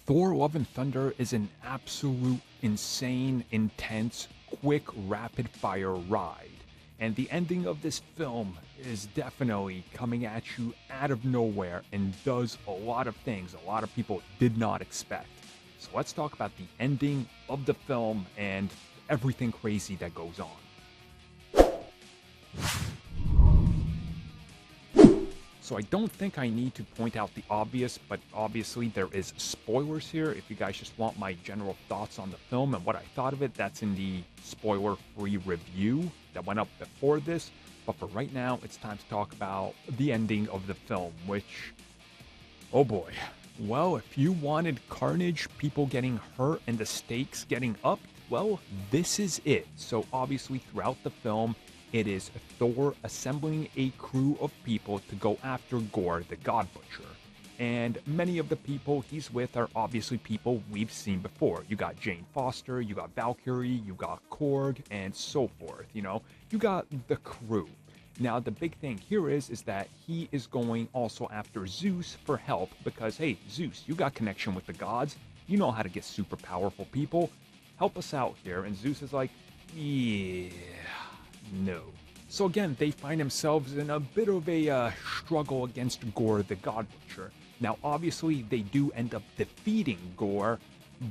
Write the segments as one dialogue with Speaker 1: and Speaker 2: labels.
Speaker 1: Thor Love and Thunder is an absolute insane, intense, quick, rapid fire ride. And the ending of this film is definitely coming at you out of nowhere and does a lot of things a lot of people did not expect. So let's talk about the ending of the film and everything crazy that goes on. So I don't think I need to point out the obvious, but obviously there is spoilers here. If you guys just want my general thoughts on the film and what I thought of it, that's in the spoiler-free review that went up before this. But for right now, it's time to talk about the ending of the film, which, oh boy. Well, if you wanted carnage, people getting hurt, and the stakes getting up, well, this is it. So obviously throughout the film, it is Thor assembling a crew of people to go after Gorr, the God Butcher. And many of the people he's with are obviously people we've seen before. You got Jane Foster, you got Valkyrie, you got Korg, and so forth, you got the crew. Now, the big thing here is that he is going also after Zeus for help because, hey, Zeus, you got connection with the gods. You know how to get super powerful people. Help us out here. And Zeus is like, yeah, no. So again, they find themselves in a bit of a struggle against Gorr, the God Butcher. Now, obviously, they do end up defeating Gorr,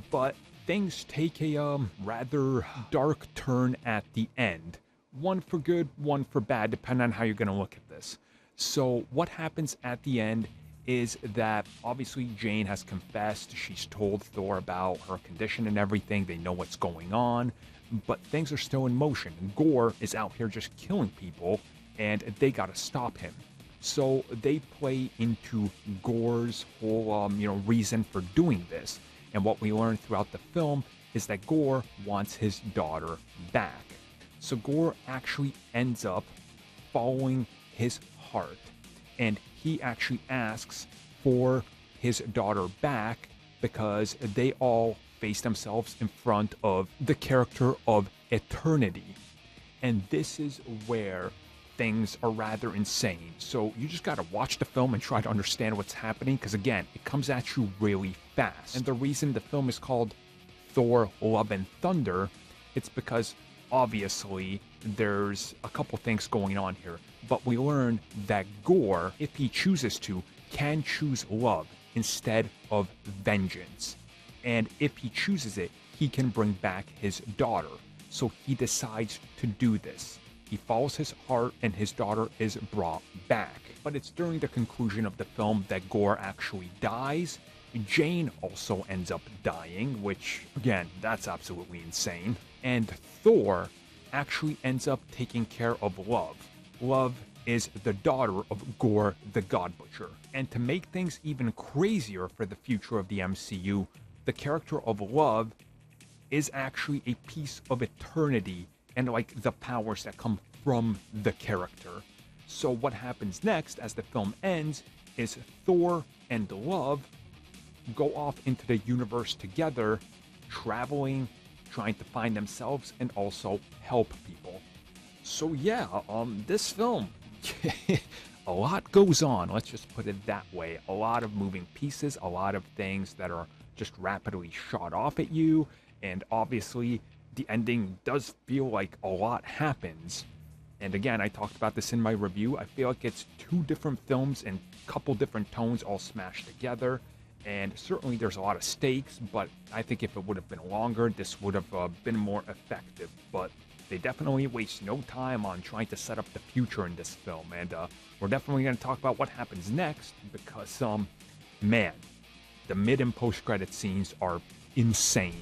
Speaker 1: but things take a rather dark turn at the end. One for good, one for bad, depending on how you're going to look at this. So what happens at the end is that obviously Jane has confessed. She's told Thor about her condition and everything. They know what's going on, but things are still in motion. Gorr is out here just killing people, and they got to stop him. So they play into Gorr's whole, reason for doing this. And what we learn throughout the film is that Gorr wants his daughter back. So Gorr actually ends up following his heart, and he actually asks for his daughter back because they all face themselves in front of the character of Eternity. And this is where things are rather insane. So you just gotta watch the film and try to understand what's happening, because again, it comes at you really fast. And the reason the film is called Thor Love and Thunder, it's because obviously there's a couple things going on here, but we learn that Gorr, if he chooses to, can choose love instead of vengeance. And if he chooses it, he can bring back his daughter. So he decides to do this. He follows his heart and his daughter is brought back. But it's during the conclusion of the film that Gorr actually dies. Jane also ends up dying, which, again, that's absolutely insane. And Thor actually ends up taking care of Love. Love is the daughter of Gorr the God Butcher. And to make things even crazier for the future of the MCU, the character of Love is actually a piece of Eternity and like the powers that come from the character. So what happens next as the film ends is Thor and Love go off into the universe together, traveling, trying to find themselves and also help people. So yeah, this film, a lot goes on, let's just put it that way. A lot of moving pieces, a lot of things that are just rapidly shot off at you, and obviously the ending does feel like a lot happens. And again, I talked about this in my review. I feel like it's two different films and a couple different tones all smashed together. And certainly there's a lot of stakes, but I think if it would have been longer, this would have been more effective. But they definitely waste no time on trying to set up the future in this film. And we're definitely going to talk about what happens next because, man, the mid and post-credit scenes are insane.